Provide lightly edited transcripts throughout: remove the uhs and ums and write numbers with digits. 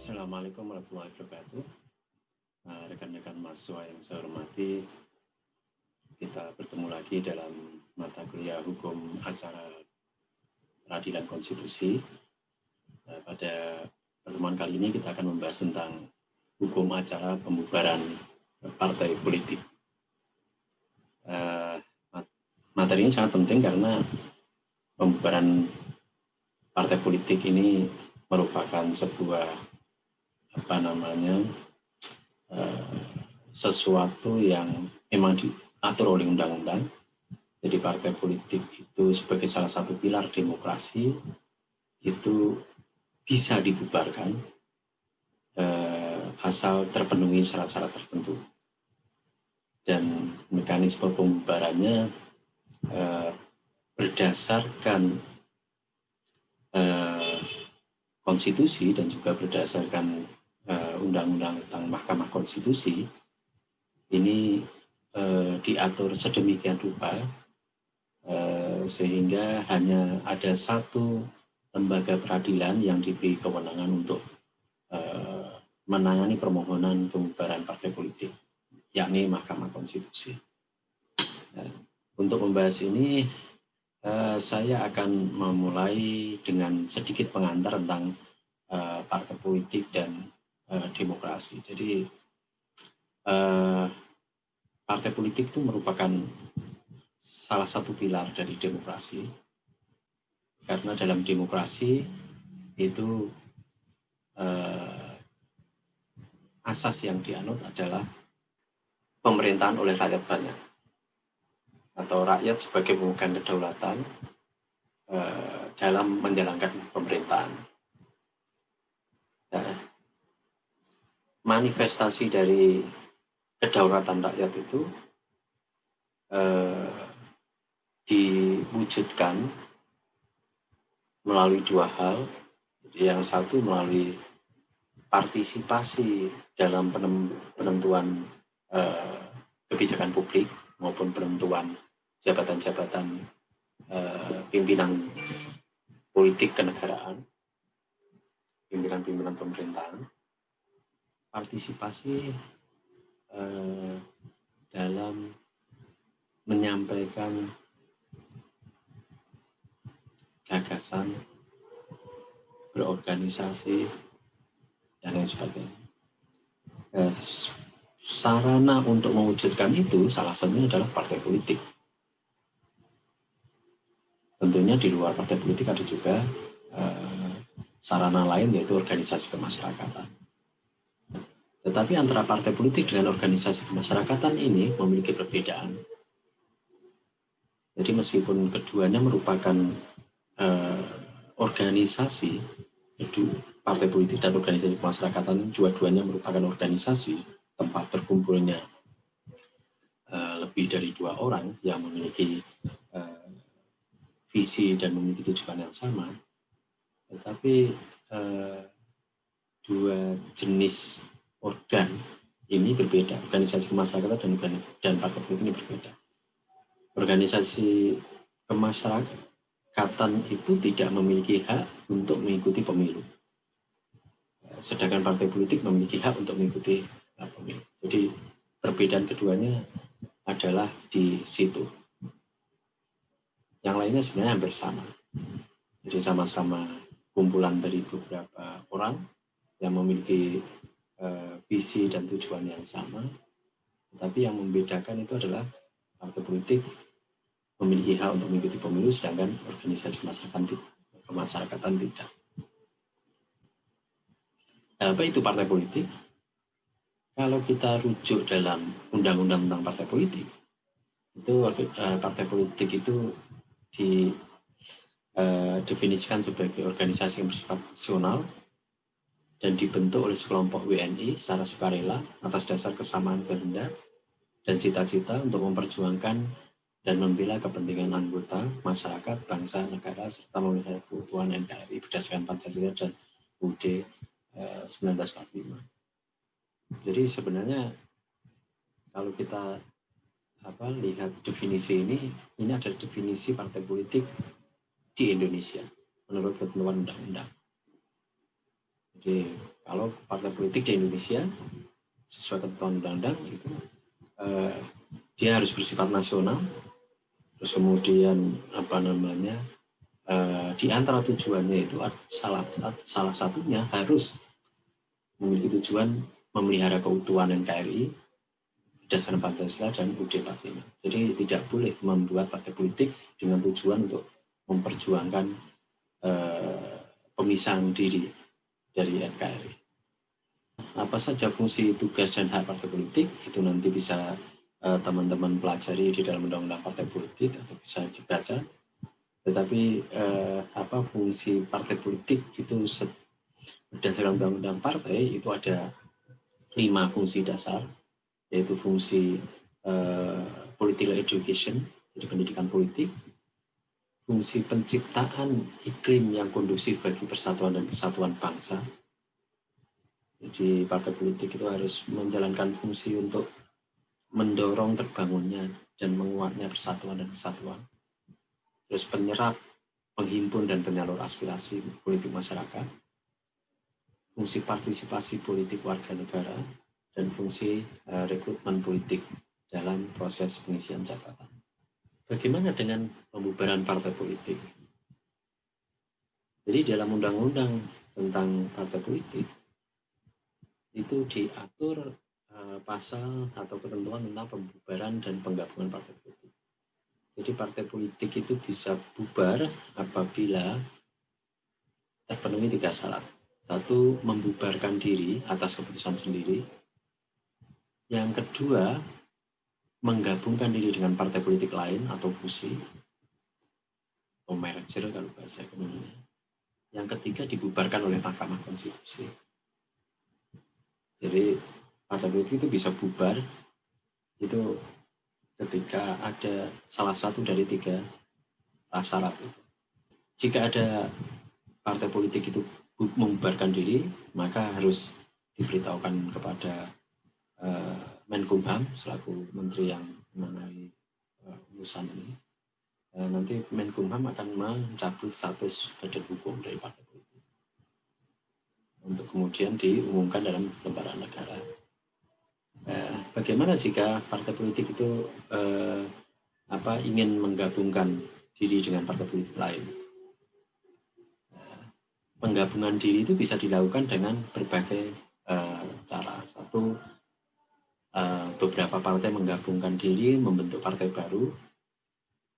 Assalamualaikum warahmatullahi wabarakatuh. Rekan-rekan mahasiswa yang saya hormati, kita bertemu lagi dalam mata kuliah hukum acara peradilan konstitusi. Pada pertemuan kali ini kita akan membahas tentang hukum acara pembubaran partai politik. Materi ini sangat penting karena pembubaran partai politik ini merupakan sebuah sesuatu yang memang diatur oleh undang-undang. Jadi partai politik itu sebagai salah satu pilar demokrasi itu bisa dibubarkan asal terpenuhi syarat-syarat tertentu. Dan mekanisme pembubarannya berdasarkan konstitusi dan juga berdasarkan undang-undang tentang Mahkamah Konstitusi. Ini diatur sedemikian rupa sehingga hanya ada satu lembaga peradilan yang diberi kewenangan untuk menangani permohonan pembubaran partai politik, yakni Mahkamah Konstitusi. Untuk membahas ini, saya akan memulai dengan sedikit pengantar tentang partai politik dan demokrasi. Jadi partai politik itu merupakan salah satu pilar dari demokrasi, karena dalam demokrasi itu asas yang dianut adalah pemerintahan oleh rakyat banyak, atau rakyat sebagai pemegang kedaulatan dalam menjalankan pemerintahan. Manifestasi dari kedaulatan rakyat itu diwujudkan melalui dua hal. Yang satu melalui partisipasi dalam penentuan kebijakan publik maupun penentuan jabatan-jabatan pimpinan politik kenegaraan, pimpinan-pimpinan pemerintahan. Partisipasi dalam menyampaikan gagasan, berorganisasi, dan lain sebagainya. Sarana untuk mewujudkan itu salah satunya adalah partai politik. Tentunya di luar partai politik ada juga sarana lain, yaitu organisasi kemasyarakatan. Tetapi antara partai politik dengan organisasi kemasyarakatan ini memiliki perbedaan. Jadi meskipun keduanya merupakan organisasi, partai politik dan organisasi kemasyarakatan, dua-duanya merupakan organisasi tempat berkumpulnya lebih dari dua orang yang memiliki visi dan memiliki tujuan yang sama. Tetapi dua jenis organ ini berbeda. Organisasi kemasyarakatan dan partai politik ini berbeda. Organisasi kemasyarakatan itu tidak memiliki hak untuk mengikuti pemilu, sedangkan partai politik memiliki hak untuk mengikuti pemilu. Jadi perbedaan keduanya adalah di situ. Yang lainnya sebenarnya hampir sama. Jadi sama-sama kumpulan dari beberapa orang yang memiliki visi dan tujuan yang sama, tetapi yang membedakan itu adalah partai politik memiliki hak untuk mengikuti pemilu, sedangkan organisasi kemasyarakatan tidak. Apa itu partai politik? Kalau kita rujuk dalam undang-undang tentang partai politik, itu partai politik itu didefinisikan sebagai organisasi yang bersifat nasional dan dibentuk oleh sekelompok WNI secara sukarela atas dasar kesamaan kehendak dan cita-cita untuk memperjuangkan dan membela kepentingan anggota, masyarakat, bangsa, negara, serta memelihara keutuhan NKRI berdasarkan Pancasila dan UUD 1945. Jadi sebenarnya kalau kita lihat definisi ini adalah definisi partai politik di Indonesia menurut ketentuan undang-undang. Jadi Kalau partai politik di Indonesia sesuai ketentuan undang-undang itu dia harus bersifat nasional, terus kemudian di antara tujuannya itu salah satunya harus memiliki tujuan memelihara keutuhan NKRI berdasarkan Pancasila dan UUD 45. Jadi tidak boleh membuat partai politik dengan tujuan untuk memperjuangkan pemisahan diri dari NKRI. Apa saja fungsi, tugas, dan hak partai politik itu nanti bisa teman-teman pelajari di dalam Undang-Undang Partai Politik atau bisa dibaca. Tetapi fungsi partai politik itu berdasarkan Undang-Undang Partai itu ada 5 fungsi dasar, yaitu fungsi political education, jadi pendidikan politik, fungsi penciptaan iklim yang kondusif bagi persatuan dan kesatuan bangsa. Jadi partai politik itu harus menjalankan fungsi untuk mendorong terbangunnya dan menguatnya persatuan dan kesatuan. Terus penyerap, penghimpun dan penyalur aspirasi politik masyarakat, fungsi partisipasi politik warga negara, dan fungsi rekrutmen politik dalam proses pengisian jabatan. Bagaimana dengan pembubaran partai politik? Jadi dalam undang-undang tentang partai politik itu diatur pasal atau ketentuan tentang pembubaran dan penggabungan partai politik. Jadi partai politik itu bisa bubar apabila terpenuhi 3 syarat. 1, membubarkan diri atas keputusan sendiri. Yang kedua, menggabungkan diri dengan partai politik lain atau fusi atau merger kalau bahasa ekonominya. Yang ketiga, dibubarkan oleh Mahkamah Konstitusi. Jadi partai politik itu bisa bubar itu ketika ada salah satu dari 3 syarat itu. Jika ada partai politik itu membubarkan diri, maka harus diberitahukan kepada Menkumham selaku menteri yang menangani urusan ini. Nanti Menkumham akan mencabut status badan hukum dari partai politik untuk kemudian diumumkan dalam lembaran negara. Bagaimana jika partai politik itu ingin menggabungkan diri dengan partai politik lain? Penggabungan diri itu bisa dilakukan dengan berbagai cara. 1, beberapa partai menggabungkan diri membentuk partai baru,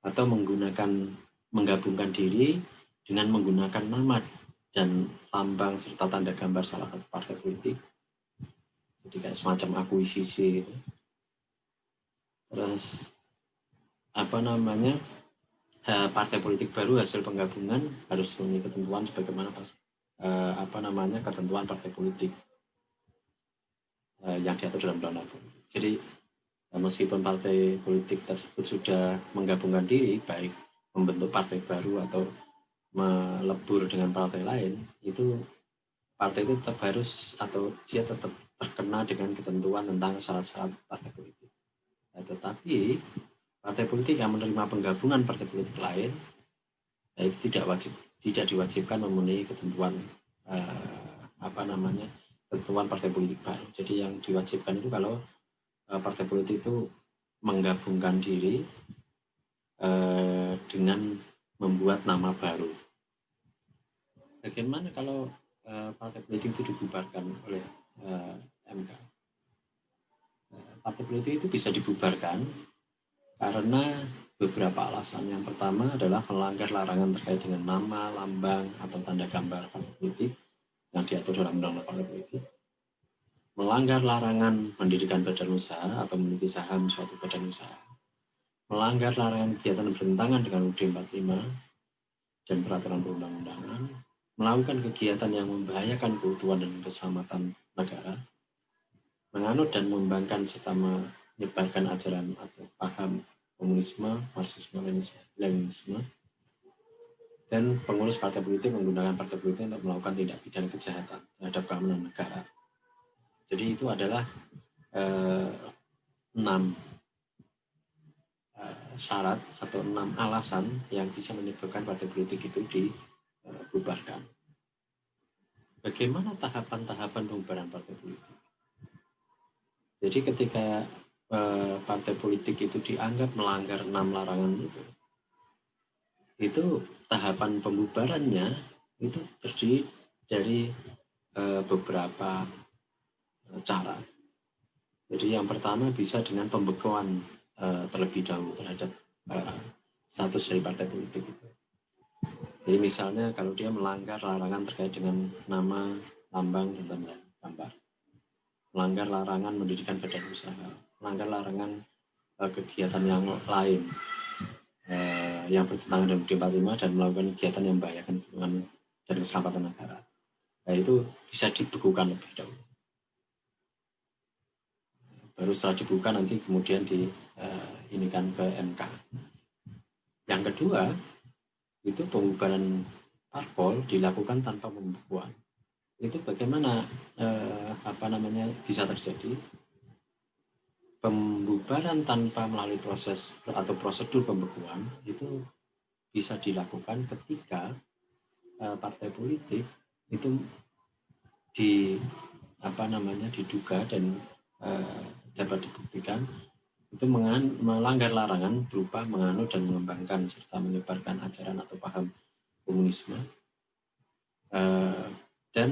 atau menggabungkan diri dengan menggunakan nama dan lambang serta tanda gambar salah satu partai politik. Jadi kayak semacam akuisisi gitu. Terus partai politik baru hasil penggabungan harus memenuhi ketentuan sebagaimana ketentuan partai politik yang diatur dalam undang-undang. Jadi meskipun partai politik tersebut sudah menggabungkan diri, baik membentuk partai baru atau melebur dengan partai lain, itu partai itu tetap harus atau dia tetap terkena dengan ketentuan tentang syarat-syarat partai politik. Tetapi partai politik yang menerima penggabungan partai politik lain, itu tidak diwajibkan memenuhi ketentuan ketentuan partai politik baru. Jadi yang diwajibkan itu kalau partai politik itu menggabungkan diri dengan membuat nama baru. Bagaimana kalau partai politik itu dibubarkan oleh MK? Partai politik itu bisa dibubarkan karena beberapa alasan. Yang pertama adalah melanggar larangan terkait dengan nama, lambang, atau tanda gambar partai politik yang diatur dalam undang-undang partai politik. Melanggar larangan mendirikan badan usaha atau memiliki saham suatu badan usaha. Melanggar larangan kegiatan bertentangan dengan UUD 45 dan peraturan perundang-undangan. Melakukan kegiatan yang membahayakan keutuhan dan keselamatan negara. Menganut dan membangkang serta menyebarkan ajaran atau paham komunisme, marxisme, leninisme, dan pengurus partai politik menggunakan partai politik untuk melakukan tindak pidana kejahatan terhadap keamanan negara. Jadi itu adalah 6 syarat atau 6 alasan yang bisa menyebabkan partai politik itu dibubarkan. bagaimana tahapan-tahapan pembubaran partai politik. Jadi ketika partai politik itu dianggap melanggar 6 larangan itu tahapan pembubarannya itu terdiri dari beberapa cara. Jadi yang pertama bisa dengan pembekuan terlebih dahulu terhadap status dari partai politik itu. Jadi misalnya kalau dia melanggar larangan terkait dengan nama, lambang, dan tanda gambar, melanggar larangan mendirikan badan usaha, melanggar larangan kegiatan yang lain yang bertentangan dengan UUD 45 dan melakukan kegiatan yang membahayakan lingkungan dan keselamatan negara. Nah, itu bisa dibekukan lebih dahulu. Baru setelah dibuka nanti kemudian diinikan ke MK. Yang kedua, itu pembubaran parpol dilakukan tanpa pembekuan. Itu bagaimana bisa terjadi? Pembubaran tanpa melalui proses atau prosedur pembekuan itu bisa dilakukan ketika partai politik itu diduga dan dapat dibuktikan itu melanggar larangan berupa menganut dan mengembangkan serta menyebarkan ajaran atau paham komunisme dan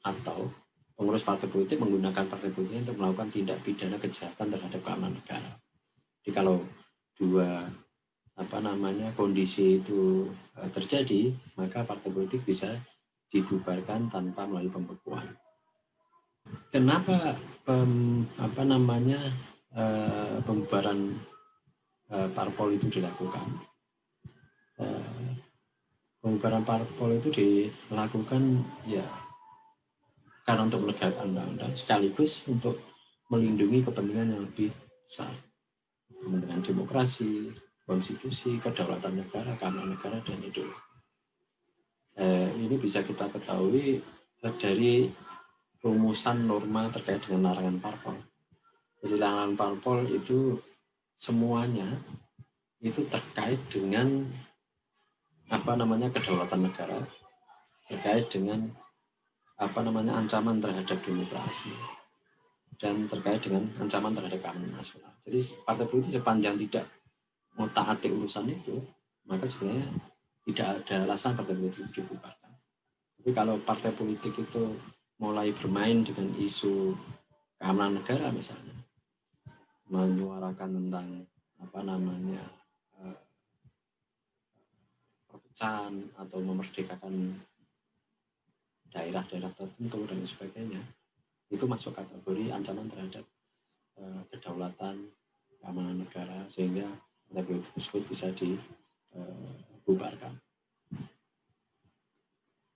atau pengurus partai politik menggunakan partai politik untuk melakukan tindak pidana kejahatan terhadap keamanan negara. Jadi kalau dua kondisi itu terjadi, maka partai politik bisa dibubarkan tanpa melalui pembekuan. Kenapa pembubaran parpol itu dilakukan? Pembubaran parpol itu dilakukan ya karena untuk menegakkan undang-undang sekaligus untuk melindungi kepentingan yang lebih besar, kepentingan demokrasi, konstitusi, kedaulatan negara, keamanan negara, dan ideologi. Ini bisa kita ketahui dari rumusan norma terkait dengan larangan parpol. Jadi larangan parpol itu semuanya itu terkait dengan kedaulatan negara, terkait dengan ancaman terhadap demokrasi, dan terkait dengan ancaman terhadap keamanan nasional. Jadi partai politik sepanjang tidak mau taati urusan itu, maka sebenarnya tidak ada alasan partai politik itu dibubarkan. Tapi kalau partai politik itu mulai bermain dengan isu keamanan negara misalnya, menyuarakan tentang perpecahan atau memerdekakan daerah-daerah tertentu dan sebagainya, itu masuk kategori ancaman terhadap kedaulatan keamanan negara, sehingga partai politik tersebut bisa dibubarkan.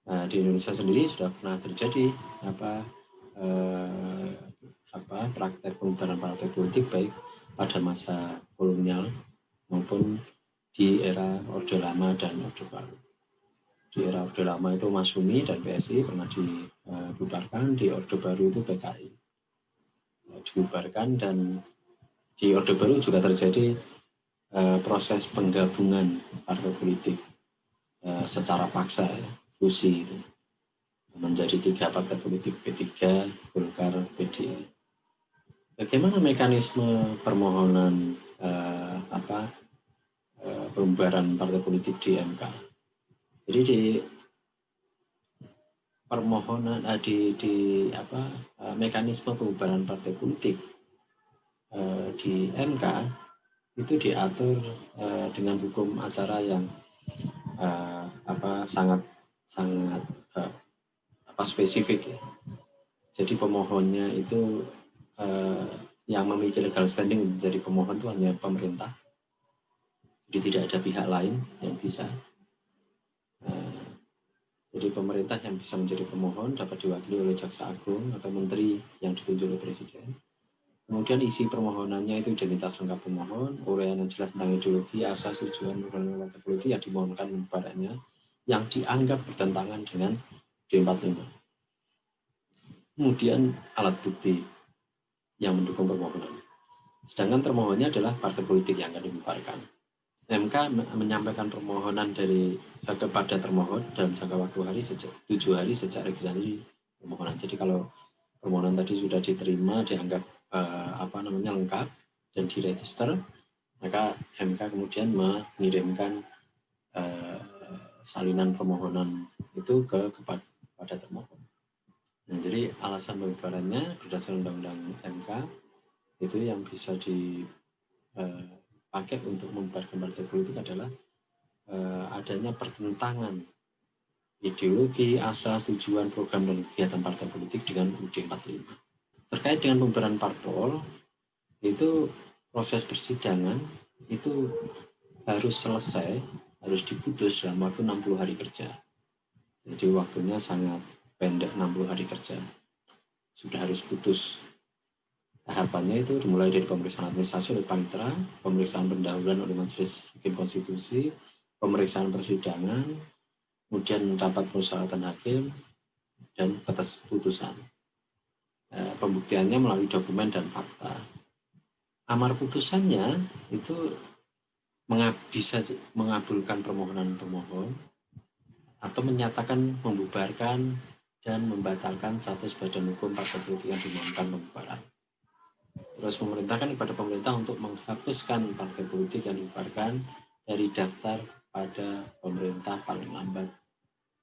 Nah, di Indonesia sendiri sudah pernah terjadi praktek pembubaran partai politik baik pada masa kolonial maupun di era Orde Lama dan Orde Baru. Di era Orde Lama itu Masyumi dan PSI pernah dibubarkan, di Orde Baru itu PKI dibubarkan, dan di Orde Baru juga terjadi proses penggabungan partai politik secara paksa, fusi itu menjadi 3 partai politik, P3, Golkar, PD. Bagaimana mekanisme permohonan pembubaran partai politik di MK? Jadi di permohonan mekanisme pembubaran partai politik di MK itu diatur dengan hukum acara yang sangat spesifik ya. Jadi pemohonnya itu yang memiliki legal standing menjadi pemohon itu hanya pemerintah. Jadi tidak ada pihak lain yang bisa. Jadi pemerintah yang bisa menjadi pemohon dapat diwakili oleh jaksa agung atau menteri yang ditunjuk oleh presiden. Kemudian isi permohonannya itu identitas lengkap pemohon, uraian yang jelas tentang ideologi, asas, tujuan, partai politik yang dimohonkan pembubarannya yang dianggap bertentangan dengan D45. Kemudian alat bukti yang mendukung permohonan. Sedangkan termohonnya adalah partai politik yang akan dibubarkan. MK menyampaikan permohonan kepada termohon dalam jangka waktu 7 hari sejak registrasi permohonan. Jadi kalau permohonan tadi sudah diterima, dianggap lengkap dan diregister, maka MK kemudian mengirimkan salinan permohonan itu kepada termohon. Nah, jadi alasan pembubarannya berdasarkan Undang-Undang MK itu yang bisa dipakai untuk membubarkan partai politik adalah adanya pertentangan ideologi, asas, tujuan, program, dan kegiatan partai politik dengan UUD 45. Terkait dengan pembubaran parpol, itu proses persidangan itu harus selesai, harus diputus dalam waktu 60 hari kerja. Jadi waktunya sangat pendek, 60 hari kerja. Sudah harus putus. Tahapannya itu dimulai dari pemeriksaan administrasi oleh Panitra, pemeriksaan pendahuluan oleh Majelis Hakim Konstitusi, pemeriksaan persidangan, kemudian rapat permusyawaratan hakim, dan batas putusan. Pembuktiannya melalui dokumen dan fakta. Amar putusannya itu bisa mengabulkan permohonan pemohon atau menyatakan membubarkan dan membatalkan status badan hukum partai politik yang dimohonkan pembubaran. Terus memerintahkan kepada pemerintah untuk menghapuskan partai politik yang dibubarkan dari daftar pada pemerintah paling lambat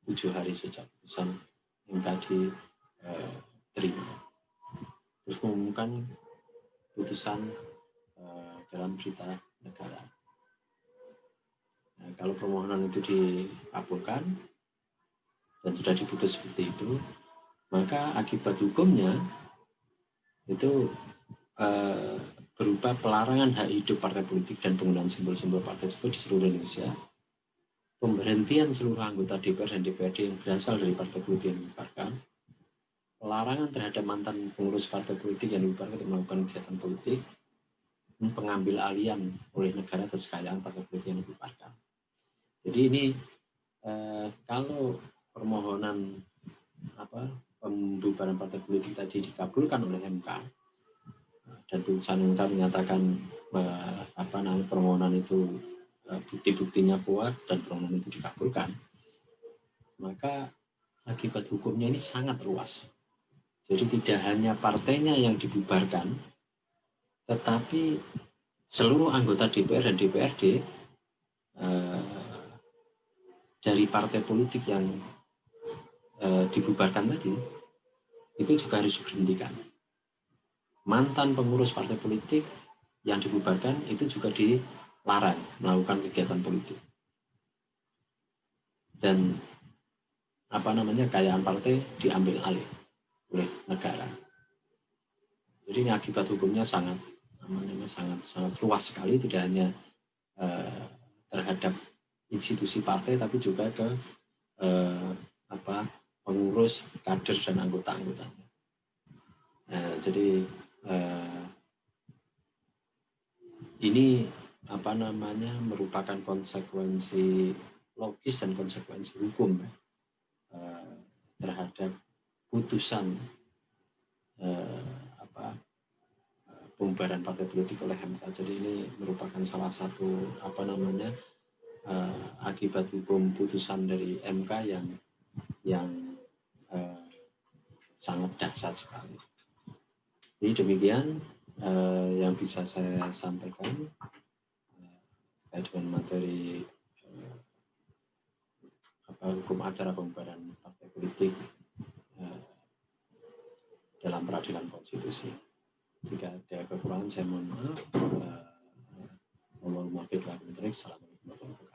7 hari sejak putusan MK diterima. Terus mengumumkan putusan dalam berita negara. Nah, kalau permohonan itu dikabulkan dan sudah diputus seperti itu, maka akibat hukumnya itu berupa pelarangan hak hidup partai politik dan penggunaan simbol-simbol partai tersebut di seluruh Indonesia, pemberhentian seluruh anggota DPR dan DPRD yang berasal dari partai politik yang dibubarkan, pelarangan terhadap mantan pengurus partai politik yang dibubarkan untuk melakukan kegiatan politik, pengambil alian oleh negara atas kekayaan partai politik yang dibubarkan. Jadi ini kalau permohonan pembubaran partai politik tadi dikabulkan oleh MK dan putusan MK menyatakan permohonan itu bukti-buktinya kuat dan permohonan itu dikabulkan, maka akibat hukumnya ini sangat luas. Jadi tidak hanya partainya yang dibubarkan, tetapi seluruh anggota DPR dan DPRD dari partai politik yang dibubarkan tadi itu juga harus diberhentikan. Mantan pengurus partai politik yang dibubarkan itu juga dilarang melakukan kegiatan politik. Dan kekayaan partai diambil alih oleh negara. Jadi ini akibat hukumnya sangat luas sekali, tidak hanya terhadap institusi partai tapi juga ke pengurus, kader dan anggota-anggotanya. Jadi ini merupakan konsekuensi logis dan konsekuensi hukum terhadap putusan pembubaran partai politik oleh MK. Jadi ini merupakan salah satu akibat hukum putusan dari MK yang sangat dahsyat sekali. Jadi demikian yang bisa saya sampaikan terkait dengan materi hukum acara pembubaran partai politik dalam peradilan konstitusi. Jika ada kekurangan saya mohon maaf. Assalamualaikum warahmatullahi wabarakatuh.